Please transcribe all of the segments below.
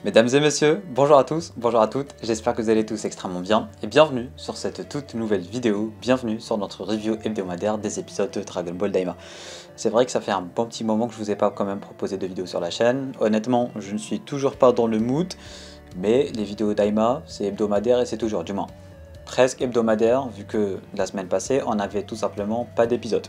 Mesdames et messieurs, bonjour à tous, bonjour à toutes, j'espère que vous allez tous extrêmement bien et bienvenue sur cette toute nouvelle vidéo, bienvenue sur notre review hebdomadaire des épisodes de Dragon Ball Daima. C'est vrai que ça fait un bon petit moment que je vous ai pas quand même proposé de vidéos sur la chaîne, honnêtement je ne suis toujours pas dans le mood, mais les vidéos Daima c'est hebdomadaire et c'est toujours, du moins presque hebdomadaire vu que la semaine passée on n'avait tout simplement pas d'épisode.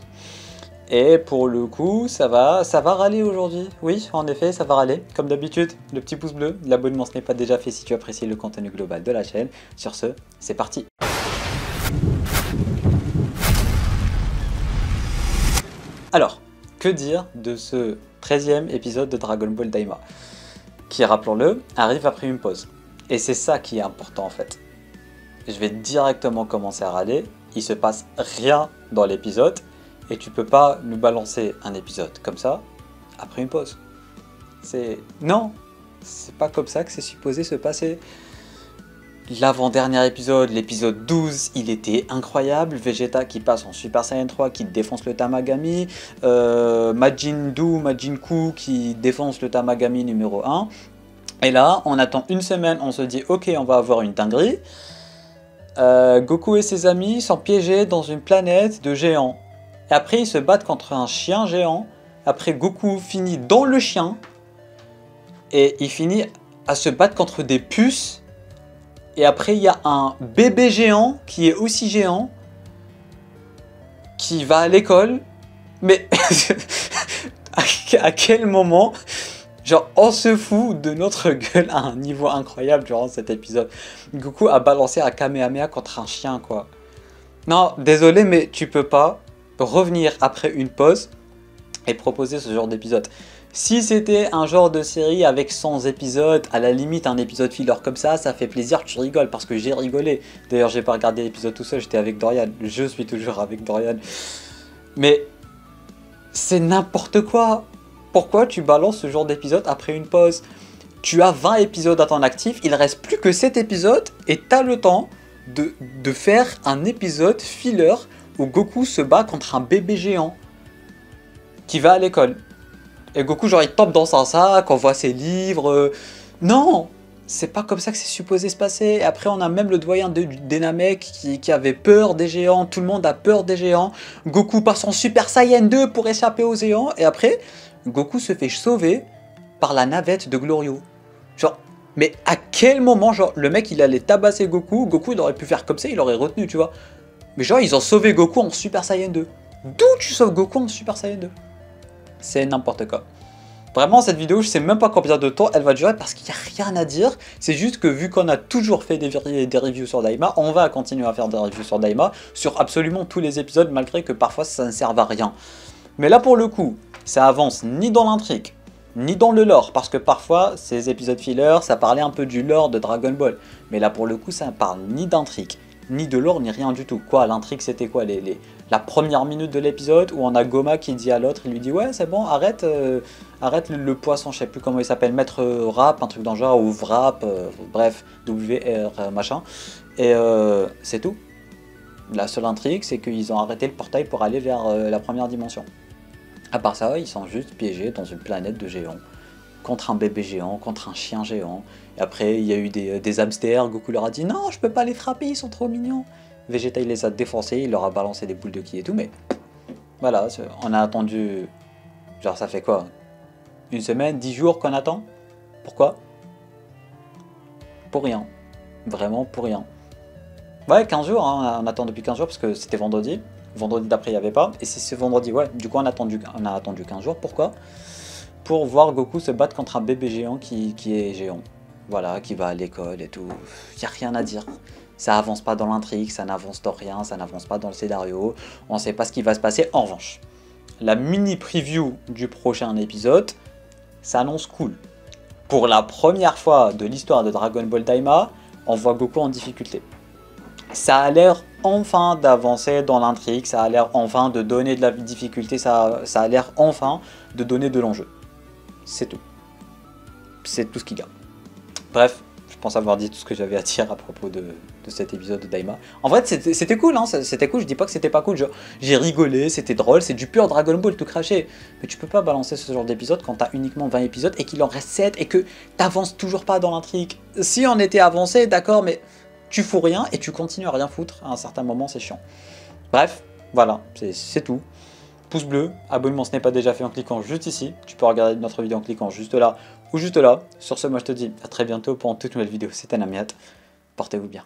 Et pour le coup, ça va râler aujourd'hui. Oui, en effet, ça va râler. Comme d'habitude, le petit pouce bleu, l'abonnement ce n'est pas déjà fait si tu apprécies le contenu global de la chaîne. Sur ce, c'est parti. Alors, que dire de ce 13e épisode de Dragon Ball Daima, qui, rappelons-le, arrive après une pause. Et c'est ça qui est important en fait. Je vais directement commencer à râler, il se passe rien dans l'épisode, et tu peux pas nous balancer un épisode comme ça après une pause. Non, c'est pas comme ça que c'est supposé se passer. L'avant-dernier épisode, l'épisode 12, il était incroyable. Vegeta qui passe en Super Saiyan 3, qui défonce le Tamagami. Majin Ku qui défonce le Tamagami numéro 1. Et là, on attend une semaine, on se dit ok, on va avoir une dinguerie. Goku et ses amis sont piégés dans une planète de géants. Et après ils se battent contre un chien géant. Après Goku finit dans le chien. Et il finit à se battre contre des puces. Et après il y a un bébé géant qui est aussi géant. Qui va à l'école. Mais à quel moment, genre on se fout de notre gueule à un niveau incroyable durant cet épisode. Goku a balancé un Kamehameha contre un chien quoi. Non, désolé mais tu peux pas revenir après une pause et proposer ce genre d'épisode. Si c'était un genre de série avec 100 épisodes, à la limite un épisode filler comme ça fait plaisir, tu rigoles parce que j'ai rigolé. D'ailleurs j'ai pas regardé l'épisode tout seul, j'étais avec Dorian, je suis toujours avec Dorian. Mais c'est n'importe quoi. Pourquoi tu balances ce genre d'épisode après une pause? Tu as 20 épisodes à ton actif, il reste plus que 7 épisodes et tu as le temps de faire un épisode filler où Goku se bat contre un bébé géant qui va à l'école. Et Goku genre il tombe dans son sac, on voit ses livres. Non, c'est pas comme ça que c'est supposé se passer. Et après on a même le doyen des Namek qui avait peur des géants. Tout le monde a peur des géants. Goku passe en Super Saiyan 2 pour échapper aux géants. Et après, Goku se fait sauver par la navette de Glorio. Genre, mais à quel moment, genre, le mec il allait tabasser Goku. Goku il aurait pu faire comme ça, il aurait retenu, tu vois. Mais genre, ils ont sauvé Goku en Super Saiyan 2. D'où tu sauves Goku en Super Saiyan 2? C'est n'importe quoi. Vraiment, cette vidéo, je sais même pas combien de temps elle va durer parce qu'il n'y a rien à dire. C'est juste que vu qu'on a toujours fait des reviews sur Daima, on va continuer à faire des reviews sur Daima, sur absolument tous les épisodes, malgré que parfois ça ne serve à rien. Mais là, pour le coup, ça avance ni dans l'intrigue, ni dans le lore, parce que parfois, ces épisodes filler, ça parlait un peu du lore de Dragon Ball. Mais là, pour le coup, ça ne parle ni d'intrigue, ni de lore, ni rien du tout. Quoi, l'intrigue c'était quoi la première minute de l'épisode où on a Goma qui dit à l'autre, il lui dit ouais c'est bon, arrête le poisson, je sais plus comment il s'appelle, Maître Rap, un truc dans le genre, ou Vrap, bref, WR machin, et c'est tout. La seule intrigue c'est qu'ils ont arrêté le portail pour aller vers la première dimension. À part ça, ils sont juste piégés dans une planète de géants, contre un bébé géant, contre un chien géant. Et après, il y a eu des hamsters, Goku leur a dit « Non, je peux pas les frapper, ils sont trop mignons !» Vegeta, il les a défoncés, il leur a balancé des boules de ki et tout, mais... Voilà, on a attendu... Genre, ça fait quoi? Une semaine, 10 jours qu'on attend? Pourquoi? Pour rien. Vraiment pour rien. Ouais, 15 jours, hein, on attend depuis 15 jours, parce que c'était vendredi. Vendredi d'après, il n'y avait pas. Et c'est ce vendredi, ouais. Du coup, on a attendu 15 jours. Pourquoi? Pour voir Goku se battre contre un bébé géant qui est géant. Voilà, qui va à l'école et tout. Il n'y a rien à dire. Ça avance pas dans l'intrigue, ça n'avance dans rien, ça n'avance pas dans le scénario. On ne sait pas ce qui va se passer. En revanche, la mini preview du prochain épisode s'annonce cool. Pour la première fois de l'histoire de Dragon Ball Daima, on voit Goku en difficulté. Ça a l'air enfin d'avancer dans l'intrigue, ça a l'air enfin de donner de la difficulté, ça a l'air enfin de donner de l'enjeu. C'est tout. C'est tout ce qu'il y a. Bref, je pense avoir dit tout ce que j'avais à dire à propos de cet épisode de Daima. En fait, c'était cool, hein, c'était cool, je dis pas que c'était pas cool, j'ai rigolé, c'était drôle, c'est du pur Dragon Ball tout craché. Mais tu peux pas balancer ce genre d'épisode quand t'as uniquement 20 épisodes et qu'il en reste 7 et que t'avances toujours pas dans l'intrigue. Si on était avancé, d'accord, mais tu fous rien et tu continues à rien foutre, à un certain moment c'est chiant. Bref, voilà, c'est tout. Pouce bleu, abonnement ce n'est pas déjà fait en cliquant juste ici. Tu peux regarder notre vidéo en cliquant juste là ou juste là. Sur ce, moi je te dis à très bientôt pour une toute nouvelle vidéo. C'était Namiat. Portez-vous bien.